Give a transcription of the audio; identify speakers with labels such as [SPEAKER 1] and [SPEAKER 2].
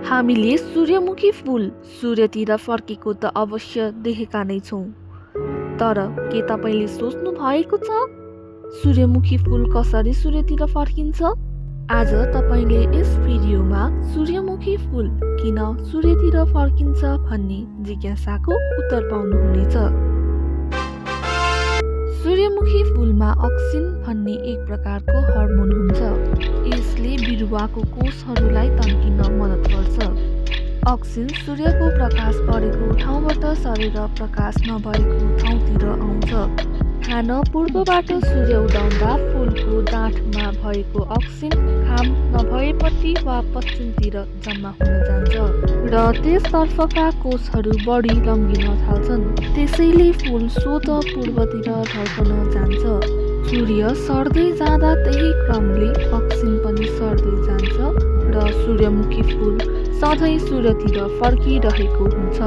[SPEAKER 1] हामीले सूर्यमुखी फुल सूर्यतिर फर्केको त अवश्य देखेका नै छौँ, तर के तपाईँले सोच्नु भएको छ सूर्यमुखी फुल कसरी सूर्यतिर फर्किन्छ? आज तपाईँले यस भिडियोमा सूर्यमुखी फुल किन सूर्यतिर फर्किन्छ भन्ने जिज्ञासाको उत्तर पाउनुहुनेछ। सूर्यमुखी फुलमा अक्सिन भन्ने एक प्रकारको हर्मोन हुन्छ। यसले बिरुवाको कोषहरूलाई तन्किन मद्दत गर्छ। अक्सिन सूर्यको प्रकाश परेको ठाउँबाट सरेर प्रकाश नभएको ठाउँतिर आउँछ। खान पूर्वबाट सूर्य उदाउँदा फुलको डाँठमा भएको अक्सिन घाम नभएपट्टि वा पश्चिमतिर जम्मा हुन जान्छ र त्यसतर्फका कोषहरू बढी लम्बिन थाल्छन्। त्यसैले फुल स्वत पूर्वतिर ढल्कन जान्छ। सूर्य सर्दै जाँदा त्यही क्रमले अक्सिन पनि सर्दै जान्छ र सूर्यमुखी फुल सधैँ सूर्यतिर फर्किरहेको हुन्छ।